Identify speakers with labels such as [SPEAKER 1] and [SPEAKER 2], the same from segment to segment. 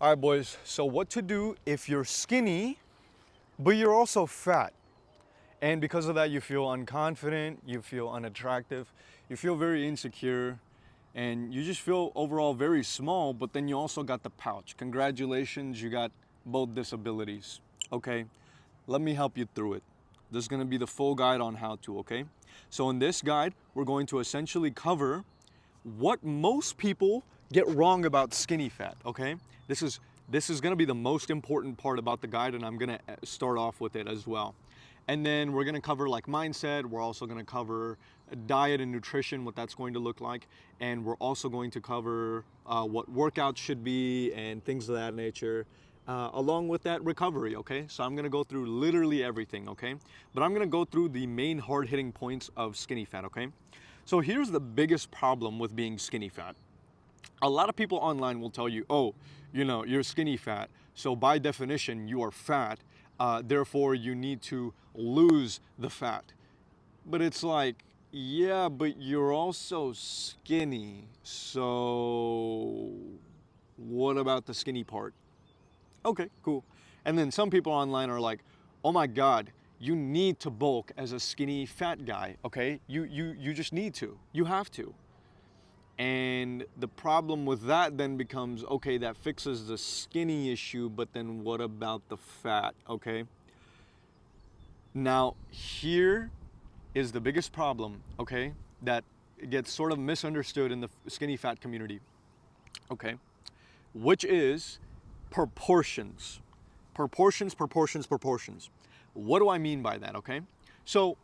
[SPEAKER 1] All right, boys, so what to do if you're skinny, but you're also fat? And because of that, you feel unconfident, you feel unattractive, you feel very insecure, and you just feel overall very small, but then you also got the pouch. Congratulations, you got both disabilities. Okay, let me help you through it. This is gonna be the full guide on how to, okay? So in this guide, we're going to essentially cover what most people get wrong about skinny fat, okay? This is gonna be the most important part about the guide, and I'm gonna start off with it as well. And then we're gonna cover like mindset, we're also gonna cover diet and nutrition, what that's going to look like, and we're also going to cover what workouts should be and things of that nature. Along with that, recovery, okay? So I'm gonna go through literally everything, okay? But I'm gonna go through the main hard-hitting points of skinny fat, okay? So here's the biggest problem with being skinny fat. A lot of people online will tell you, oh, you're skinny fat, so by definition, you are fat, therefore you need to lose the fat. But it's like, yeah, but you're also skinny, so what about the skinny part? Okay, cool. And then some people online are like, oh my God, you need to bulk as a skinny fat guy, okay? You just need to. You have to. And the problem with that then becomes, okay, that fixes the skinny issue, but then what about the fat, okay? Now, here is the biggest problem, okay, that gets sort of misunderstood in the skinny fat community, okay, which is proportions. Proportions, proportions, proportions. What do I mean by that, okay? So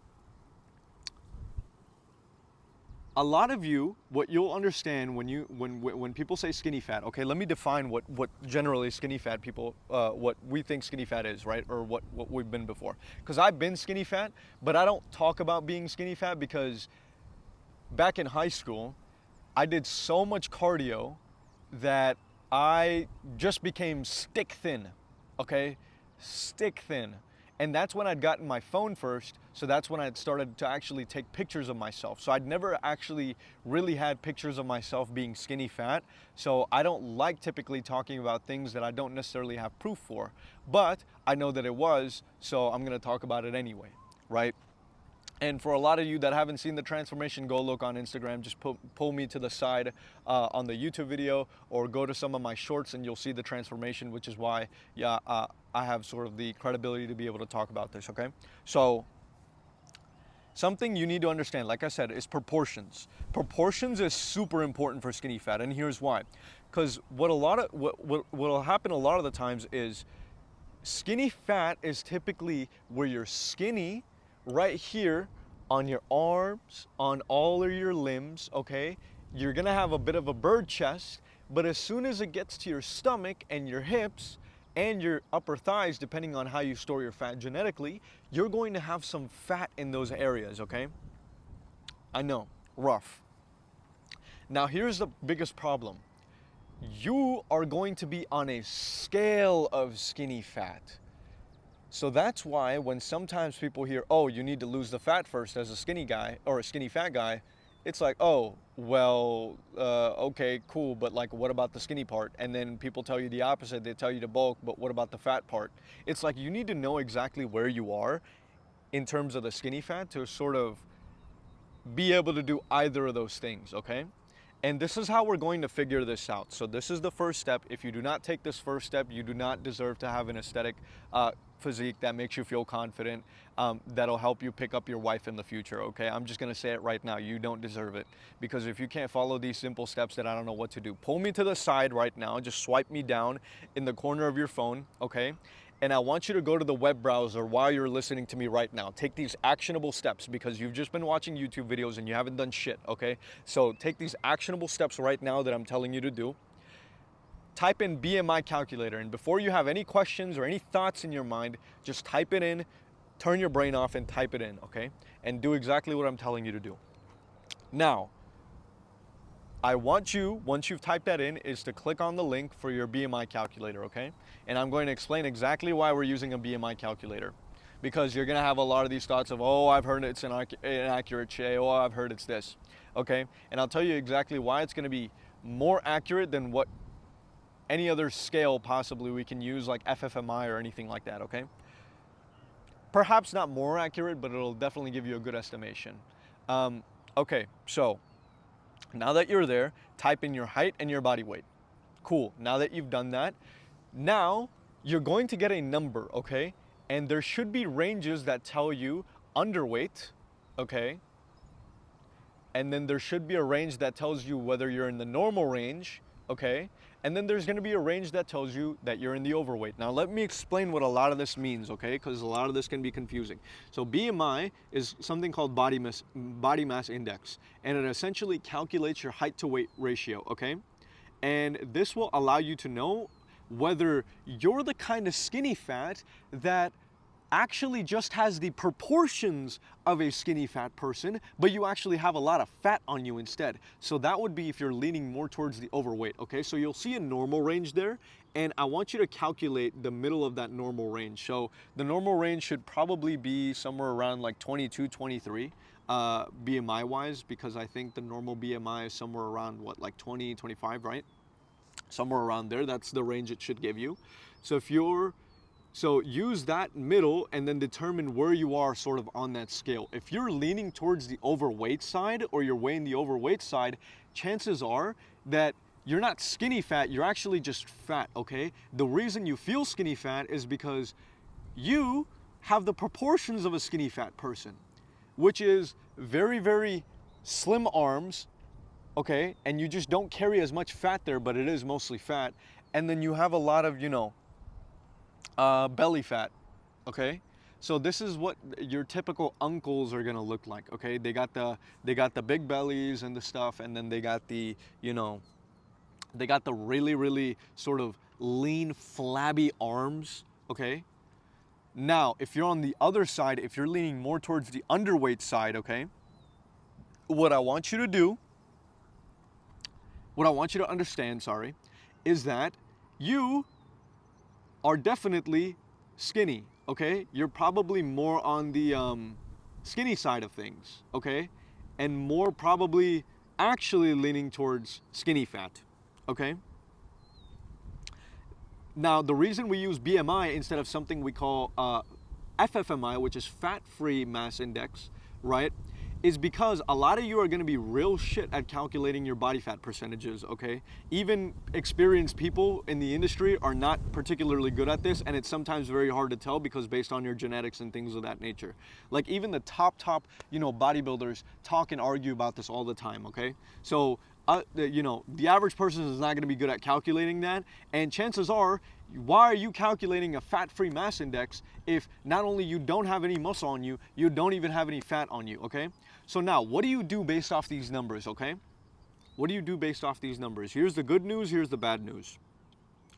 [SPEAKER 1] a lot of you, what you'll understand when people say skinny fat, okay, let me define what generally skinny fat people, what we think skinny fat is, right? Or what we've been before. Because I've been skinny fat, but I don't talk about being skinny fat because back in high school, I did so much cardio that I just became stick thin, okay? Stick thin. And that's when I'd gotten my phone first, so that's when I'd started to actually take pictures of myself. So I'd never actually really had pictures of myself being skinny fat, so I don't like typically talking about things that I don't necessarily have proof for. But I know that it was, so I'm gonna talk about it anyway, right? And for a lot of you that haven't seen the transformation, go look on Instagram. Just pull me to the side on the YouTube video, or go to some of my shorts and you'll see the transformation, which is why, yeah, I have sort of the credibility to be able to talk about this, okay? So something you need to understand, like I said, is proportions. Proportions is super important for skinny fat, and here's why. Because what'll happen a lot of the times is skinny fat is typically where you're skinny right here on your arms, on all of your limbs, okay? You're gonna have a bit of a bird chest, but as soon as it gets to your stomach and your hips and your upper thighs, depending on how you store your fat genetically, you're going to have some fat in those areas, okay? I know, rough. Now here's the biggest problem. You are going to be on a scale of skinny fat. So that's why when sometimes people hear, oh, you need to lose the fat first as a skinny guy or a skinny fat guy, it's like, oh, well, okay, cool, but like, what about the skinny part? And then people tell you the opposite. They tell you to bulk, but what about the fat part? It's like you need to know exactly where you are in terms of the skinny fat to sort of be able to do either of those things, okay? And this is how we're going to figure this out. So this is the first step. If you do not take this first step, you do not deserve to have an aesthetic physique that makes you feel confident, that'll help you pick up your wife in the future, okay? I'm just gonna say it right now, you don't deserve it. Because if you can't follow these simple steps, then I don't know what to do. Pull me to the side right now, just swipe me down in the corner of your phone, okay? And I want you to go to the web browser while you're listening to me right now. Take these actionable steps because you've just been watching YouTube videos and you haven't done shit, okay? So take these actionable steps right now that I'm telling you to do. Type in BMI calculator, and before you have any questions or any thoughts in your mind, just type it in, turn your brain off and type it in, okay? And do exactly what I'm telling you to do. Now, I want you, once you've typed that in, is to click on the link for your BMI calculator, okay? And I'm going to explain exactly why we're using a BMI calculator. Because you're gonna have a lot of these thoughts of, oh, I've heard it's inaccurate, Shay, oh, I've heard it's this, okay? And I'll tell you exactly why it's gonna be more accurate than what any other scale possibly we can use, like FFMI or anything like that, okay? Perhaps not more accurate, but it'll definitely give you a good estimation. Okay, so now that you're there, type in your height and your body weight. Cool, now that you've done that, now you're going to get a number, okay? And there should be ranges that tell you underweight, okay? And then there should be a range that tells you whether you're in the normal range, okay? And then there's gonna be a range that tells you that you're in the overweight. Now let me explain what a lot of this means, okay? Because a lot of this can be confusing. So BMI is something called body mass index, and it essentially calculates your height to weight ratio, okay? And this will allow you to know whether you're the kind of skinny fat that actually just has the proportions of a skinny fat person, but you actually have a lot of fat on you instead. So that would be if you're leaning more towards the overweight, okay? So you'll see a normal range there, and I want you to calculate the middle of that normal range. So the normal range should probably be somewhere around like 22, 23 BMI wise, because I think the normal BMI is somewhere around what, like 20, 25, right? Somewhere around there, that's the range it should give you. So use that middle and then determine where you are sort of on that scale. If you're leaning towards the overweight side or you're weighing the overweight side, chances are that you're not skinny fat, you're actually just fat, okay? The reason you feel skinny fat is because you have the proportions of a skinny fat person, which is very, very slim arms, okay? And you just don't carry as much fat there, but it is mostly fat. And then you have a lot of, belly fat, okay? So this is what your typical uncles are gonna look like, okay? They got the big bellies and the stuff, and then they got the, they got the really, really sort of lean, flabby arms, okay? Now, if you're on the other side, if you're leaning more towards the underweight side, okay, what I want you to understand, sorry, is that you are definitely skinny, okay? You're probably more on the skinny side of things, okay? And more probably actually leaning towards skinny fat, okay? Now, the reason we use BMI instead of something we call FFMI, which is fat-free mass index, right, is because a lot of you are gonna be real shit at calculating your body fat percentages, okay? Even experienced people in the industry are not particularly good at this, and it's sometimes very hard to tell because based on your genetics and things of that nature. Like even the top, bodybuilders talk and argue about this all the time, okay? So, the average person is not gonna be good at calculating that, and chances are, why are you calculating a fat-free mass index if not only you don't have any muscle on you, you don't even have any fat on you, okay? So now, what do you do based off these numbers, okay? What do you do based off these numbers? Here's the good news, here's the bad news,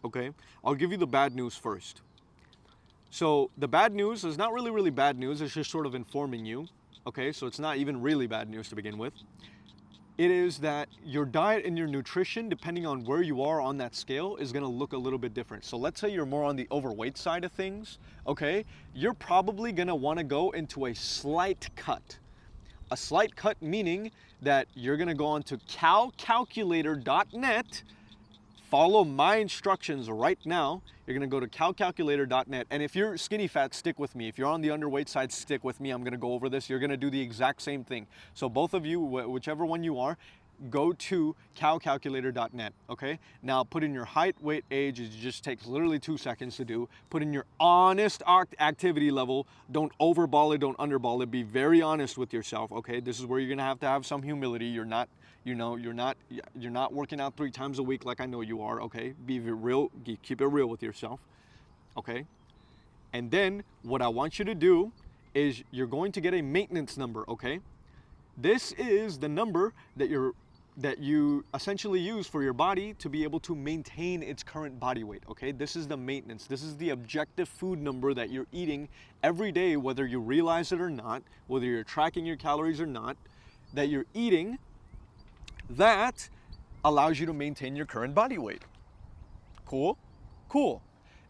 [SPEAKER 1] okay? I'll give you the bad news first. So the bad news is not really, really bad news, it's just sort of informing you, okay? So it's not even really bad news to begin with. It is that your diet and your nutrition, depending on where you are on that scale, is gonna look a little bit different. So let's say you're more on the overweight side of things, okay? You're probably gonna wanna go into a slight cut. A slight cut meaning that you're gonna go on to calculator.net, follow my instructions right now. You're gonna go to calculator.net, and if you're skinny fat, stick with me. If you're on the underweight side, stick with me. I'm gonna go over this. You're gonna do the exact same thing. So both of you, whichever one you are, go to calculator.net, okay? Now put in your height, weight, age. It just takes literally 2 seconds to do. Put in your honest activity level. Don't overball it, don't underball it. Be very honest with yourself, okay? This is where you're gonna have to have some humility. You're not working out 3 times a week like I know you are, okay? Be real, keep it real with yourself, okay? And then what I want you to do is you're going to get a maintenance number, okay? This is the number that you essentially use for your body to be able to maintain its current body weight, okay? This is the maintenance. This is the objective food number that you're eating every day, whether you realize it or not, whether you're tracking your calories or not, that you're eating that allows you to maintain your current body weight. Cool? Cool.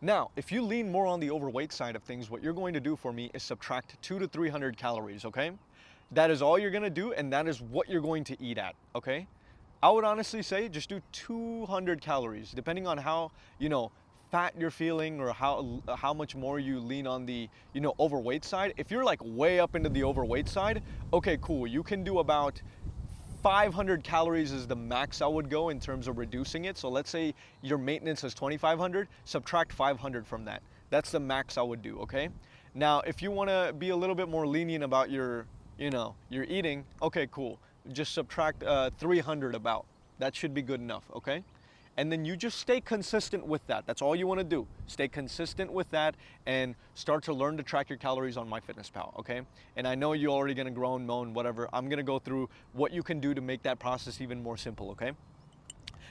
[SPEAKER 1] Now, if you lean more on the overweight side of things, what you're going to do for me is subtract 200 to 300 calories, okay? That is all you're gonna do, and that is what you're going to eat at, okay? I would honestly say just do 200 calories, depending on how, fat you're feeling or how much more you lean on the, overweight side. If you're like way up into the overweight side, okay, cool. You can do about 500 calories is the max I would go in terms of reducing it. So let's say your maintenance is 2,500, subtract 500 from that. That's the max I would do, okay? Now, if you want to be a little bit more lenient about your eating, okay, cool. Just subtract 300 about. That should be good enough, okay? And then you just stay consistent with that. That's all you want to do. Stay consistent with that and start to learn to track your calories on MyFitnessPal, okay? And I know you're already going to groan, moan, whatever. I'm going to go through what you can do to make that process even more simple, okay?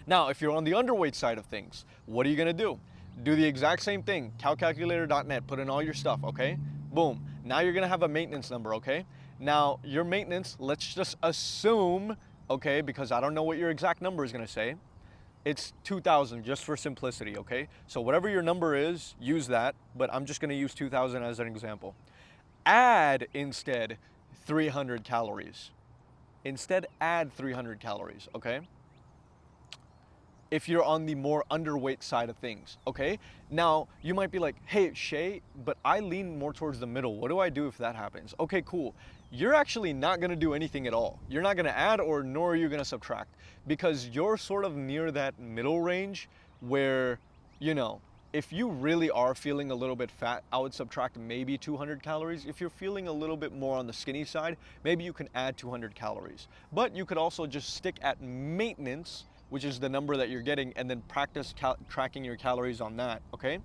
[SPEAKER 1] Now, if you're on the underweight side of things, what are you going to do? Do the exact same thing. Calculator.net, put in all your stuff, okay? Boom. Now you're going to have a maintenance number, okay? Now, your maintenance, let's just assume, okay, because I don't know what your exact number is going to say. It's 2,000 just for simplicity, okay? So whatever your number is, use that, but I'm just gonna use 2,000 as an example. Add instead 300 calories. Instead, add 300 calories, okay? If you're on the more underweight side of things, okay? Now, you might be like, hey, Shay, but I lean more towards the middle. What do I do if that happens? Okay, cool. You're actually not gonna do anything at all. You're not gonna add or nor are you gonna subtract because you're sort of near that middle range where, if you really are feeling a little bit fat, I would subtract maybe 200 calories. If you're feeling a little bit more on the skinny side, maybe you can add 200 calories. But you could also just stick at maintenance, which is the number that you're getting, and then practice tracking your calories on that, okay?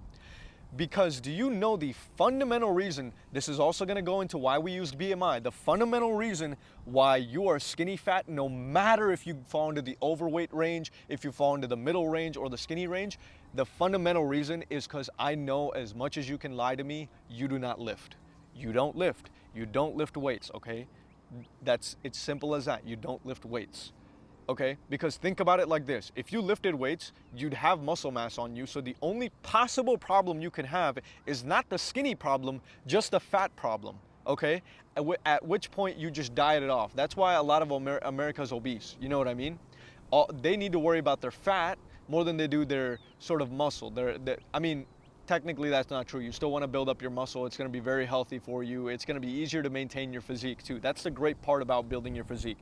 [SPEAKER 1] Because do you know the fundamental reason, this is also gonna go into why we use BMI, the fundamental reason why you are skinny fat, no matter if you fall into the overweight range, if you fall into the middle range or the skinny range, the fundamental reason is because I know as much as you can lie to me, you do not lift. You don't lift. You don't lift weights, okay? It's simple as that. You don't lift weights. Okay, because think about it like this. If you lifted weights, you'd have muscle mass on you. So the only possible problem you can have is not the skinny problem, just the fat problem. Okay, at which point you just diet it off. That's why a lot of America's obese. You know what I mean? They need to worry about their fat more than they do their sort of muscle. I mean, technically that's not true. You still want to build up your muscle. It's going to be very healthy for you. It's going to be easier to maintain your physique too. That's the great part about building your physique,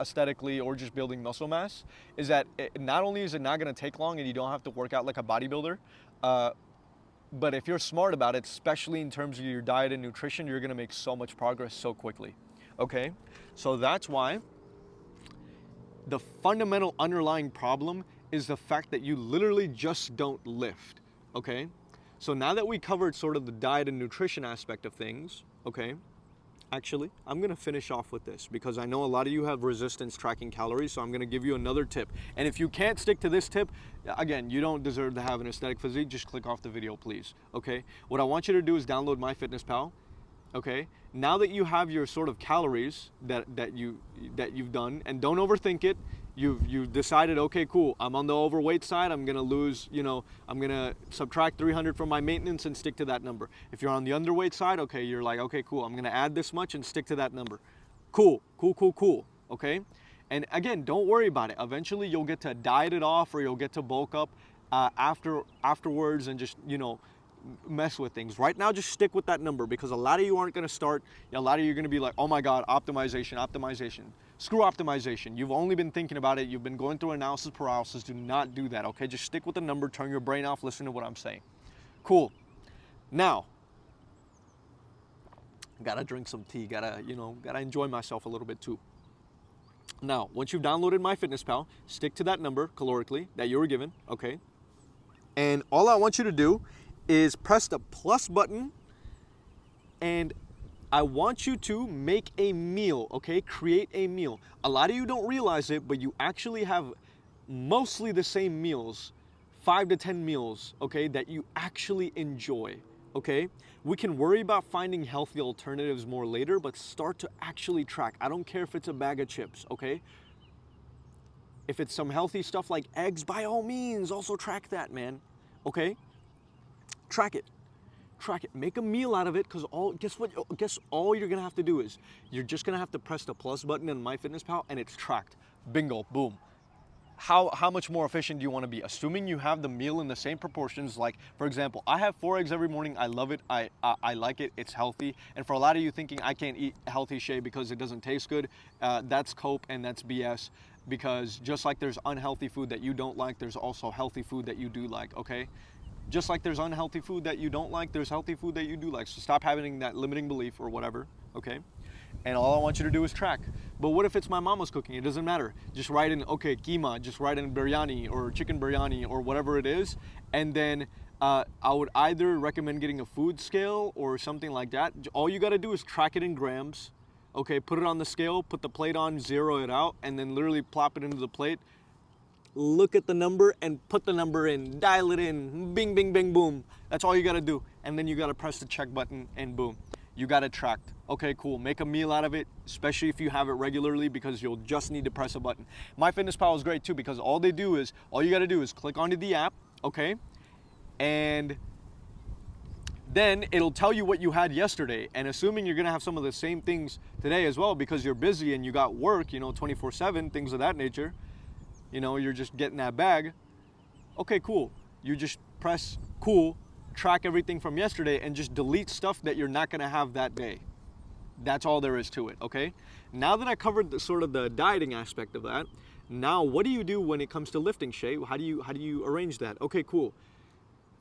[SPEAKER 1] aesthetically or just building muscle mass, is that not only is it not going to take long and you don't have to work out like a bodybuilder, but if you're smart about it, especially in terms of your diet and nutrition, you're going to make so much progress so quickly. Okay, so that's why the fundamental underlying problem is the fact that you literally just don't lift, okay? So now that we covered sort of the diet and nutrition aspect of things, okay? Actually, I'm gonna finish off with this because I know a lot of you have resistance tracking calories, so I'm gonna give you another tip. And if you can't stick to this tip, again, you don't deserve to have an aesthetic physique, just click off the video, please, okay? What I want you to do is download MyFitnessPal, okay? Now that you have your sort of calories that you've done, and don't overthink it, you've decided, okay, cool, I'm on the overweight side, I'm gonna lose, I'm gonna subtract 300 from my maintenance and stick to that number. If you're on the underweight side, okay, you're like, okay, cool, I'm gonna add this much and stick to that number. Cool, okay? And again, don't worry about it. Eventually you'll get to diet it off or you'll get to bulk up afterwards and just, mess with things. Right now, just stick with that number because a lot of you aren't going to start, a lot of you are going to be like, oh my God, optimization. Screw optimization. You've only been thinking about it. You've been going through analysis paralysis. Do not do that, okay? Just stick with the number, turn your brain off, listen to what I'm saying. Cool. Now, gotta drink some tea, gotta enjoy myself a little bit too. Now, once you've downloaded MyFitnessPal, stick to that number calorically that you were given, okay? And all I want you to do is press the plus button, and I want you to make a meal, okay? Create a meal. A lot of you don't realize it, but you actually have mostly the same meals, 5 to 10 meals, okay, that you actually enjoy, okay? We can worry about finding healthy alternatives more later, but start to actually track. I don't care if it's a bag of chips, okay? If it's some healthy stuff like eggs, by all means, also track that, man, okay? Track it. Make a meal out of it, because all you're gonna have to do is you're just gonna have to press the plus button in MyFitnessPal and it's tracked. Bingo, boom. How much more efficient do you want to be? Assuming you have the meal in the same proportions, like for example, I have 4 eggs every morning. I love it. I like it. It's healthy. And for a lot of you thinking I can't eat healthy, Shay, because it doesn't taste good, that's cope and that's BS. Because just like there's unhealthy food that you don't like, there's also healthy food that you do like. Okay. Just like there's unhealthy food that you don't like, there's healthy food that you do like. So stop having that limiting belief or whatever. Okay. And all I want you to do is track. But what if it's my mama's cooking? It doesn't matter. Just write in, okay, keema, just write in biryani or chicken biryani or whatever it is. And then I would either recommend getting a food scale or something like that. All you gotta do is track it in grams. Okay, put it on the scale, put the plate on, zero it out, and then literally plop it into the plate. Look at the number and put the number in, dial it in, bing, bing, bing, boom. That's all you gotta do. And then you gotta press the check button and boom, you got it tracked. Okay, cool, make a meal out of it, especially if you have it regularly because you'll just need to press a button. MyFitnessPal is great too because all you gotta do is click onto the app, okay? And then it'll tell you what you had yesterday. And assuming you're gonna have some of the same things today as well because you're busy and you got work, 24/7, things of that nature, you're just getting that bag. Okay, cool. You just press cool, track everything from yesterday, and just delete stuff that you're not gonna have that day. That's all there is to it, okay? Now that I covered the dieting aspect of that, now what do you do when it comes to lifting, Shay? How do you arrange that? Okay, cool.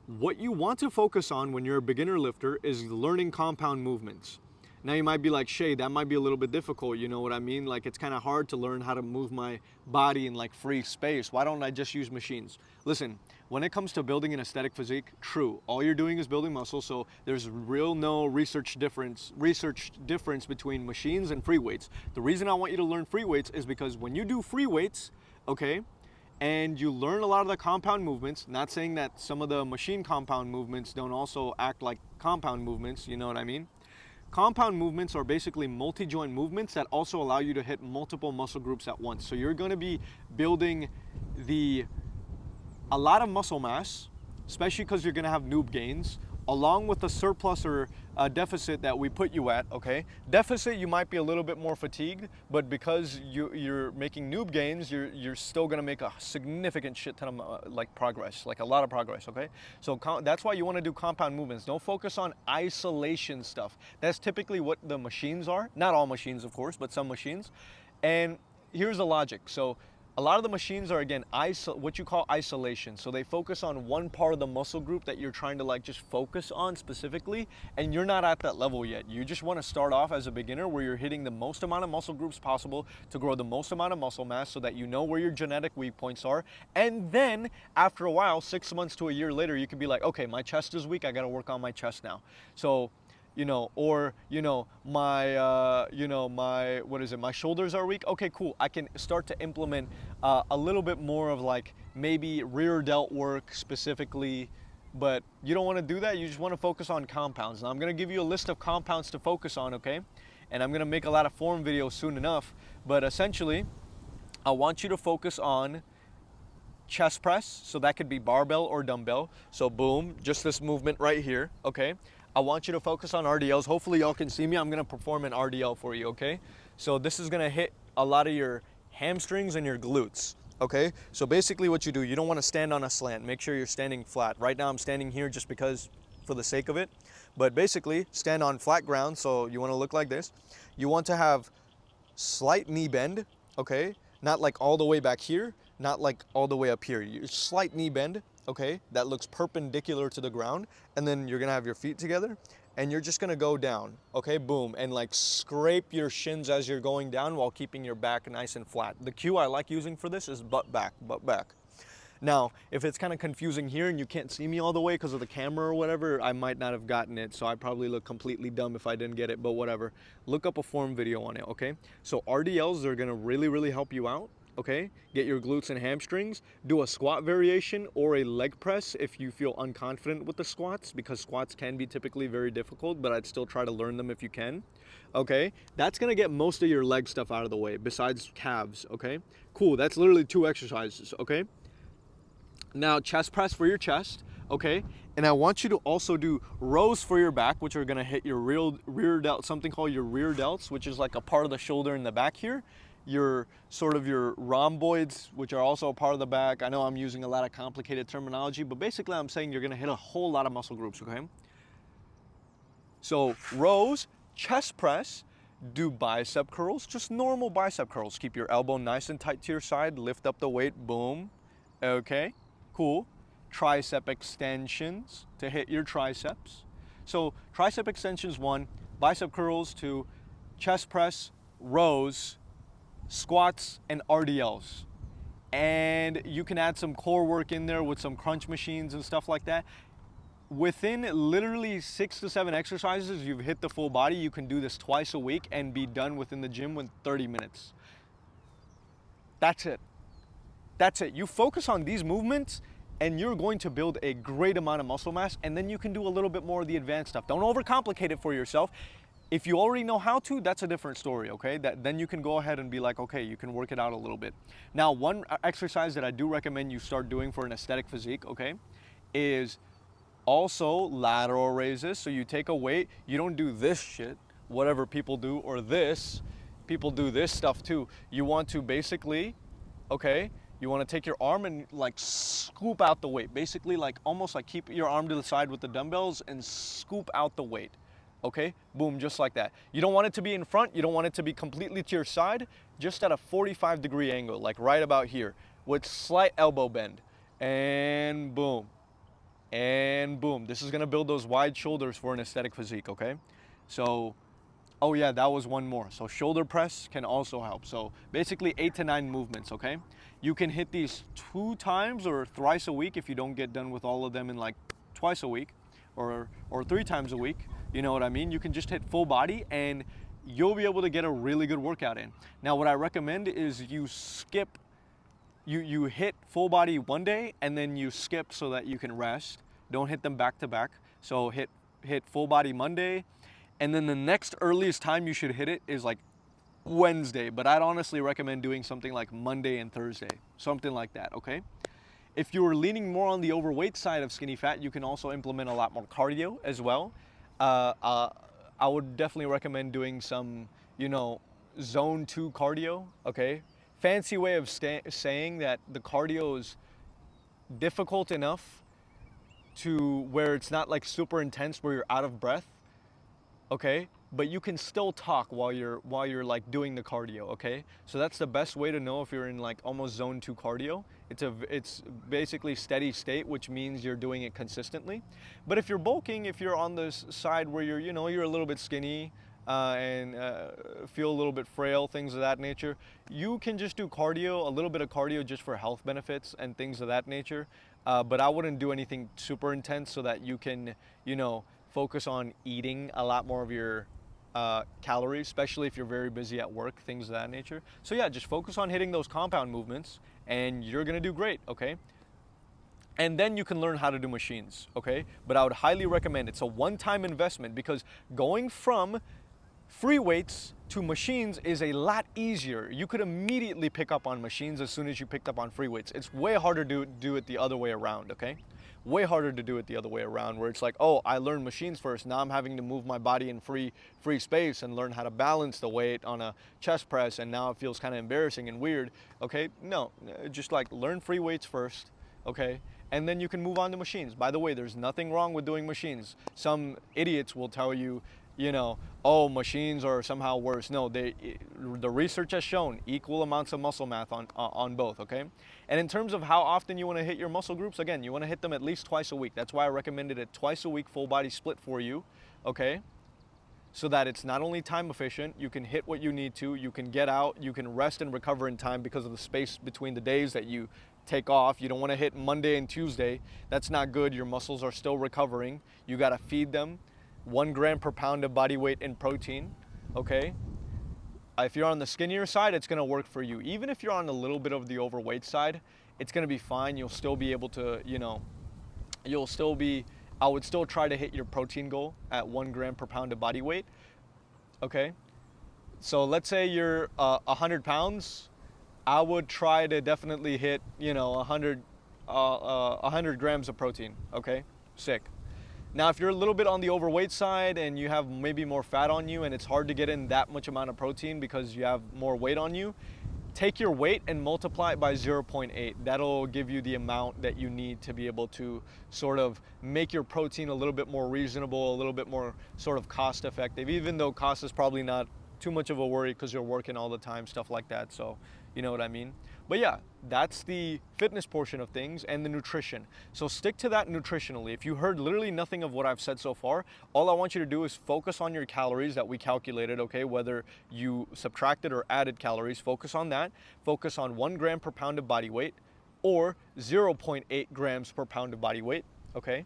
[SPEAKER 1] What you want to focus on when you're a beginner lifter is learning compound movements. Now you might be like, Shay, that might be a little bit difficult, you know what I mean? Like it's kind of hard to learn how to move my body in like free space. Why don't I just use machines? Listen, when it comes to building an aesthetic physique, true, all you're doing is building muscle, so there's no research difference between machines and free weights. The reason I want you to learn free weights is because when you do free weights, okay, and you learn a lot of the compound movements, not saying that some of the machine compound movements don't also act like compound movements, you know what I mean? Compound movements are basically multi-joint movements that also allow you to hit multiple muscle groups at once. So you're going to be building a lot of muscle mass, especially because you're going to have noob gains, along with the surplus or deficit that we put you at, okay? Deficit, you might be a little bit more fatigued, but because you're making noob gains, you're still gonna make a significant shit ton of progress, like a lot of progress, okay? So that's why you wanna do compound movements. Don't focus on isolation stuff. That's typically what the machines are. Not all machines, of course, but some machines. And here's the logic. So a lot of the machines are, again, what you call isolation. So they focus on one part of the muscle group that you're trying to just focus on specifically, and you're not at that level yet. You just want to start off as a beginner where you're hitting the most amount of muscle groups possible to grow the most amount of muscle mass so that you know where your genetic weak points are. And then after a while, 6 months to a year later, you can be like, okay, my chest is weak, I got to work on my chest now. So my shoulders are weak. Okay, cool. I can start to implement a little bit more of maybe rear delt work specifically, but you don't want to do that. You just want to focus on compounds. Now I'm going to give you a list of compounds to focus on, okay? And I'm going to make a lot of form videos soon enough, but essentially, I want you to focus on chest press, so that could be barbell or dumbbell. So boom, just this movement right here, okay? I want you to focus on RDLs. Hopefully y'all can see me. I'm gonna perform an RDL for you, okay? So this is gonna hit a lot of your hamstrings and your glutes, okay? So basically what you do, you don't wanna stand on a slant. Make sure you're standing flat. Right now I'm standing here just because, for the sake of it. But basically, stand on flat ground, so you wanna look like this. You want to have slight knee bend, okay? Not like all the way back here, not like all the way up here. Slight knee bend, okay? That looks perpendicular to the ground. And then you're gonna have your feet together and you're just gonna go down, okay? Boom, and scrape your shins as you're going down while keeping your back nice and flat. The cue I like using for this is butt back, butt back. Now, if it's kind of confusing here and you can't see me all the way because of the camera or whatever, I might not have gotten it, so I probably look completely dumb if I didn't get it, but whatever. Look up a form video on it, okay? So RDLs are gonna really, really help you out, okay? Get your glutes and hamstrings. Do a squat variation or a leg press if you feel unconfident with the squats, because squats can be typically very difficult, but I'd still try to learn them if you can, okay? That's gonna get most of your leg stuff out of the way, besides calves, okay? Cool, that's literally 2 exercises, okay? Now chest press for your chest, okay? And I want you to also do rows for your back, which are gonna hit your rear delt, something called your rear delts, which is like a part of the shoulder in the back here. your sort of your rhomboids, which are also a part of the back. I know I'm using a lot of complicated terminology, but basically I'm saying you're gonna hit a whole lot of muscle groups, okay? So rows, chest press, do bicep curls, just normal bicep curls. Keep your elbow nice and tight to your side, lift up the weight, boom. Okay, cool. Tricep extensions to hit your triceps. So tricep extensions 1, bicep curls 2, chest press, rows, squats, and RDLs. And you can add some core work in there with some crunch machines and stuff like that. Within literally 6 to 7 exercises, you've hit the full body. You can do this twice a week and be done within the gym in 30 minutes. That's it. That's it. You focus on these movements and you're going to build a great amount of muscle mass, and then you can do a little bit more of the advanced stuff. Don't overcomplicate it for yourself. If you already know how to, that's a different story, okay? Then you can go ahead and be like, okay, you can work it out a little bit. Now, one exercise that I do recommend you start doing for an aesthetic physique, okay, is also lateral raises. So you take a weight, you don't do this shit, whatever people do, or this. People do this stuff too. You want to basically, okay, you want to take your arm and like scoop out the weight. Basically like almost like keep your arm to the side with the dumbbells and scoop out the weight. Okay, boom, just like that. You don't want it to be in front, you don't want it to be completely to your side, just at a 45-degree angle, like right about here, with slight elbow bend. And boom. And boom. This is gonna build those wide shoulders for an aesthetic physique, okay? So, oh yeah, that was one more. So shoulder press can also help. So basically 8 to 9 movements, okay? You can hit these 2 times or thrice a week if you don't get done with all of them in like twice a week or 3 times a week. You know what I mean? You can just hit full body and you'll be able to get a really good workout in. Now, what I recommend is you skip, you hit full body one day and then you skip so that you can rest. Don't hit them back to back. So hit full body Monday, and then the next earliest time you should hit it is like Wednesday, but I'd honestly recommend doing something like Monday and Thursday, something like that, okay? If you're leaning more on the overweight side of skinny fat, you can also implement a lot more cardio as well. I would definitely recommend doing some, zone 2 cardio, okay? Fancy way of saying that the cardio is difficult enough to where it's not like super intense where you're out of breath, okay? But you can still talk while you're like doing the cardio, okay? So that's the best way to know if you're in like almost zone 2 cardio. It's basically steady state, which means you're doing it consistently. But if you're bulking, if you're on the side where you're a little bit skinny and feel a little bit frail, things of that nature, you can just do cardio, a little bit of cardio just for health benefits and things of that nature. But I wouldn't do anything super intense so that you can, focus on eating a lot more of your calories, especially if you're very busy at work, things of that nature. So yeah, just focus on hitting those compound movements and you're gonna do great, okay? And then you can learn how to do machines, okay? But I would highly recommend it's a one-time investment, because going from free weights to machines is a lot easier. You could immediately pick up on machines as soon as you picked up on free weights. It's way harder to do it the other way around, okay? Way harder to do it the other way around, where it's like, oh, I learned machines first, now I'm having to move my body in free space and learn how to balance the weight on a chest press, and now it feels kind of embarrassing and weird, okay? No, just like learn free weights first, okay? And then you can move on to machines. By the way, there's nothing wrong with doing machines. Some idiots will tell you, oh, machines are somehow worse. No, the research has shown equal amounts of muscle mass on both, okay? And in terms of how often you want to hit your muscle groups, again, you want to hit them at least twice a week. That's why I recommended a twice a week full body split for you, okay? So that it's not only time efficient, you can hit what you need to, you can get out, you can rest and recover in time because of the space between the days that you take off. You don't want to hit Monday and Tuesday. That's not good. Your muscles are still recovering. You got to feed them 1 gram per pound of body weight in protein, okay? If you're on the skinnier side, it's gonna work for you. Even if you're on a little bit of the overweight side, it's gonna be fine. You'll still be able to, I would still try to hit your protein goal at 1 gram per pound of body weight, okay? So let's say you're 100 pounds, I would try to definitely hit, 100 grams of protein, okay? Sick. Now, if you're a little bit on the overweight side and you have maybe more fat on you and it's hard to get in that much amount of protein because you have more weight on you, take your weight and multiply it by 0.8. That'll give you the amount that you need to be able to sort of make your protein a little bit more reasonable, a little bit more sort of cost effective, even though cost is probably not too much of a worry because you're working all the time, stuff like that. So you know what I mean? But yeah, that's the fitness portion of things and the nutrition. So stick to that nutritionally. If you heard literally nothing of what I've said so far, all I want you to do is focus on your calories that we calculated, okay? Whether you subtracted or added calories, focus on that. Focus on 1 gram per pound of body weight or 0.8 grams per pound of body weight, okay?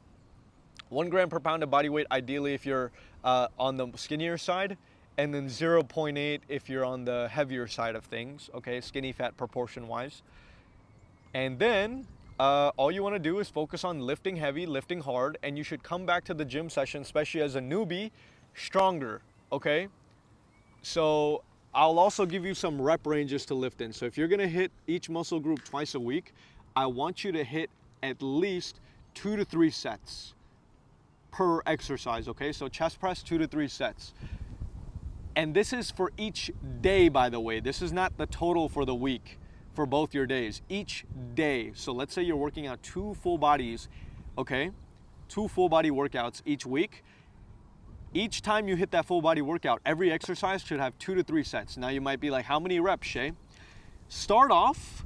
[SPEAKER 1] 1 gram per pound of body weight, ideally if you're on the skinnier side, and then 0.8 if you're on the heavier side of things, okay, skinny fat proportion wise. And then all you want to do is focus on lifting heavy, lifting hard, and you should come back to the gym session, especially as a newbie, stronger, okay? So I'll also give you some rep ranges to lift in. So if you're going to hit each muscle group twice a week, I want you to hit at least 2 to 3 sets per exercise, okay? So chest press, 2 to 3 sets. And this is for each day, by the way. This is not the total for the week, for both your days. Each day. So let's say you're working out 2 full bodies, okay? 2 full body workouts each week. Each time you hit that full body workout, every exercise should have 2 to 3 sets. Now you might be like, how many reps, Shay? Start off,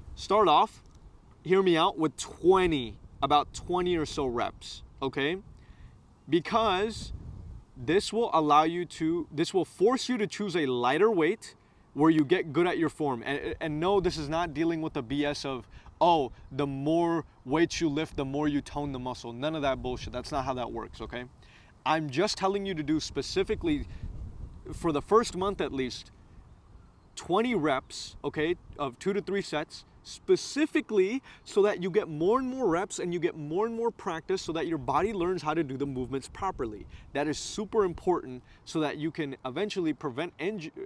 [SPEAKER 1] hear me out, with 20, about 20 or so reps, okay? Because this will force you to choose a lighter weight where you get good at your form. And no, this is not dealing with the BS of, oh, the more weights you lift, the more you tone the muscle. None of that bullshit. That's not how that works, okay? I'm just telling you to do specifically, for the first month at least, 20 reps, okay, of 2 to 3 sets, specifically so that you get more and more reps and you get more and more practice so that your body learns how to do the movements properly. That is super important so that you can eventually prevent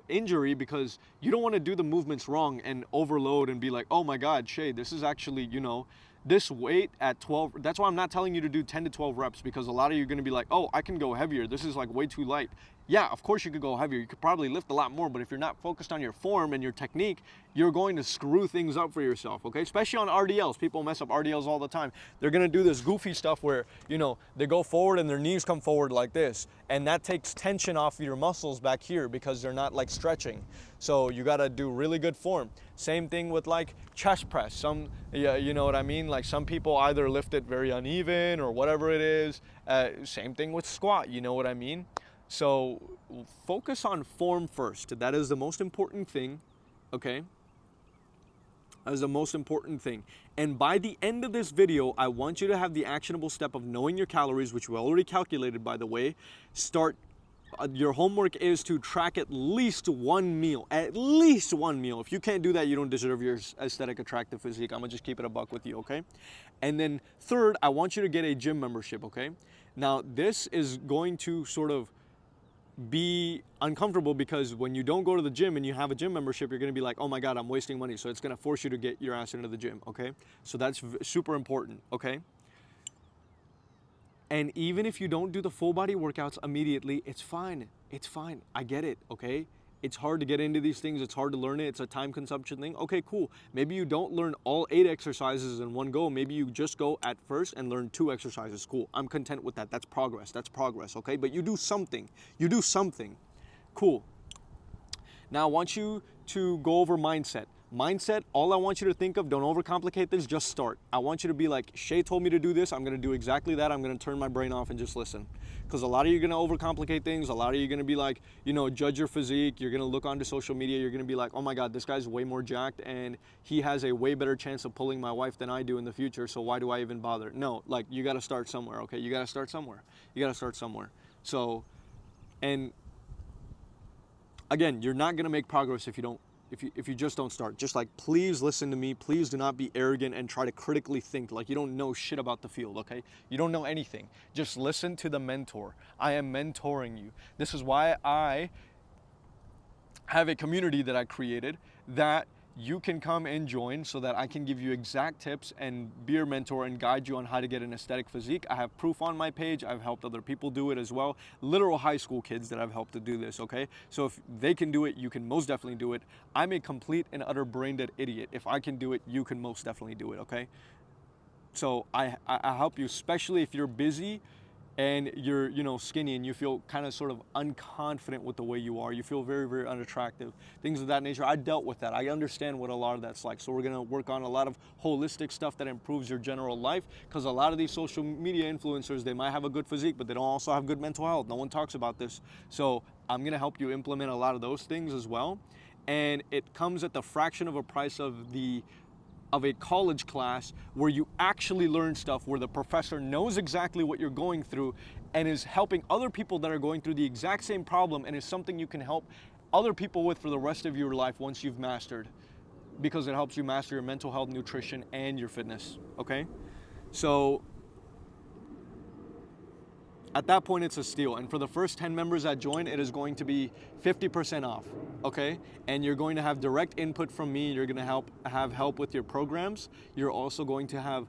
[SPEAKER 1] injury, because you don't want to do the movements wrong and overload and be like, oh my God, Shay, this is actually, you know, this weight at 12. That's why I'm not telling you to do 10 to 12 reps, because a lot of you are going to be like, oh, I can go heavier. This is like way too light. Yeah, of course you could go heavier. You could probably lift a lot more, but if you're not focused on your form and your technique, you're going to screw things up for yourself, okay? Especially on RDLs. People mess up RDLs all the time. They're going to do this goofy stuff where, you know, they go forward and their knees come forward like this, and that takes tension off your muscles back here because they're not like stretching. So you got to do really good form. Same thing with like chest press. Yeah, you know what I mean? Like some people either lift it very uneven or whatever it is. Same thing with squat, you know what I mean? So focus on form first. That is the most important thing, okay? That is the most important thing. And by the end of this video, I want you to have the actionable step of knowing your calories, which we already calculated, by the way. Your homework is to track at least one meal. At least one meal. If you can't do that, you don't deserve your aesthetic, attractive physique. I'm gonna just keep it a buck with you, okay? And then third, I want you to get a gym membership, okay? Now, this is going to sort of be uncomfortable, because when you don't go to the gym and you have a gym membership, you're going to be like, oh my God, I'm wasting money. So it's going to force you to get your ass into the gym, okay? So that's super important, okay? And even if you don't do the full body workouts immediately, it's fine. It's fine. I get it, okay? It's hard to get into these things. It's hard to learn it. It's a time consumption thing. Okay, cool. Maybe you don't learn all 8 exercises in one go. Maybe you just go at first and learn 2 exercises. Cool. I'm content with that. That's progress. That's progress, okay? But you do something. You do something. Cool. Now I want you to go over mindset. Mindset, all I want you to think of, don't overcomplicate this, just start. I want you to be like, Shay told me to do this, I'm gonna do exactly that, I'm gonna turn my brain off and just listen. Because a lot of you are gonna overcomplicate things, a lot of you are gonna be like, you know, judge your physique, you're gonna look onto social media, you're gonna be like, oh my God, this guy's way more jacked and he has a way better chance of pulling my wife than I do in the future, so why do I even bother? No, like, you gotta start somewhere, okay? You gotta start somewhere. You gotta start somewhere. So, and again, you're not gonna make progress if you just don't start. Just like, please listen to me. Please do not be arrogant and try to critically think like you don't know shit about the field, okay? You don't know anything. Just listen to the mentor. I am mentoring you. This is why I have a community that I created that you can come and join so that I can give you exact tips and be your mentor and guide you on how to get an aesthetic physique. I have proof on my page. I've helped other people do it as well. Literal high school kids that I've helped to do this, okay? So if they can do it, you can most definitely do it. I'm a complete and utter brain dead idiot. If I can do it, you can most definitely do it, okay? So I help you, especially if you're busy and you're, skinny and you feel kind of sort of unconfident with the way you are. You feel very, very unattractive, things of that nature. I dealt with that. I understand what a lot of that's like. So we're gonna work on a lot of holistic stuff that improves your general life, because a lot of these social media influencers, they might have a good physique, but they don't also have good mental health. No one talks about this. So I'm gonna help you implement a lot of those things as well. And it comes at the fraction of a price of a college class, where you actually learn stuff, where the professor knows exactly what you're going through and is helping other people that are going through the exact same problem, and is something you can help other people with for the rest of your life once you've mastered, because it helps you master your mental health, nutrition, and your fitness, okay? So at that point, it's a steal. And for the first 10 members that join, it is going to be 50% off, okay? And you're going to have direct input from me. You're gonna have help with your programs. You're also going to have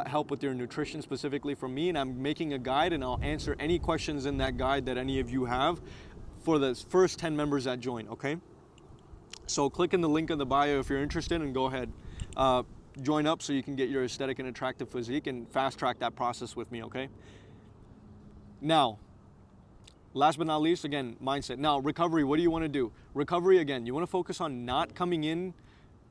[SPEAKER 1] help with your nutrition specifically from me. And I'm making a guide, and I'll answer any questions in that guide that any of you have for the first 10 members that join, okay? So click in the link in the bio if you're interested, and go ahead. Join up so you can get your aesthetic and attractive physique and fast track that process with me, okay? Now, last but not least, again, mindset. Now, recovery, what do you want to do? Recovery, again, you want to focus on not coming in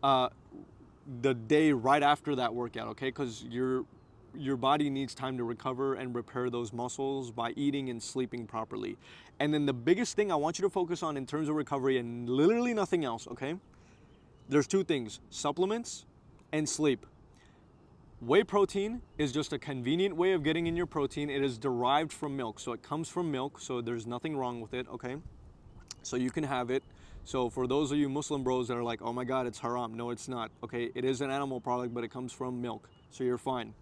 [SPEAKER 1] the day right after that workout, okay? Because your body needs time to recover and repair those muscles by eating and sleeping properly. And then the biggest thing I want you to focus on in terms of recovery, and literally nothing else, okay? There's two things: supplements and sleep. Whey protein is just a convenient way of getting in your protein. It is derived from milk, so it comes from milk, so there's nothing wrong with it, okay? So you can have it. So for those of you Muslim bros that are like, oh my God, it's haram. No, it's not, okay? It is an animal product, but it comes from milk, so you're fine.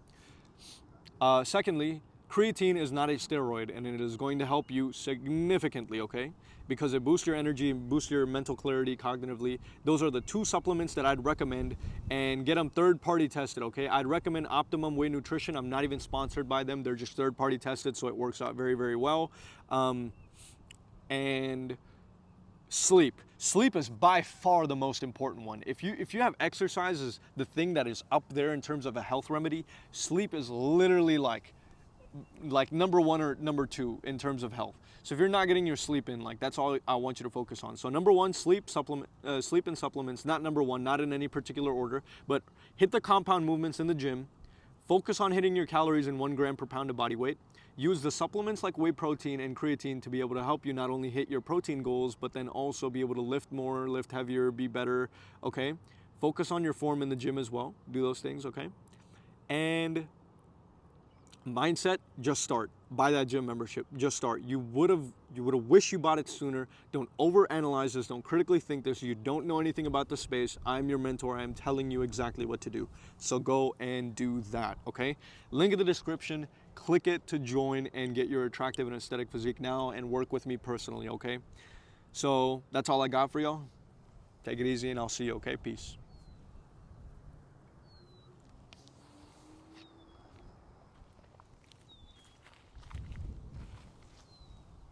[SPEAKER 1] Secondly, creatine is not a steroid, and it is going to help you significantly, okay? Because it boosts your energy, boosts your mental clarity cognitively. Those are the two supplements that I'd recommend, and get them third-party tested, okay? I'd recommend Optimum Whey Nutrition. I'm not even sponsored by them. They're just third-party tested, so it works out very, very well. And sleep. Sleep is by far the most important one. If you have exercise as the thing that is up there in terms of a health remedy, sleep is literally like number one or number two in terms of health. So if you're not getting your sleep in, like, that's all I want you to focus on. So number one, sleep and supplements. Not number one, not in any particular order, but hit the compound movements in the gym. Focus on hitting your calories in 1 gram per pound of body weight. Use the supplements like whey protein and creatine to be able to help you not only hit your protein goals, but then also be able to lift more, lift heavier, be better, okay? Focus on your form in the gym as well. Do those things, okay? And mindset, just start. Buy that gym membership. Just start. You would have wished you bought it sooner. Don't overanalyze this. Don't critically think this. You don't know anything about the space. I'm your mentor. I'm telling you exactly what to do. So go and do that, okay? Link in the description. Click it to join and get your attractive and aesthetic physique now, and work with me personally, okay? So that's all I got for y'all. Take it easy, and I'll see you, okay? Peace.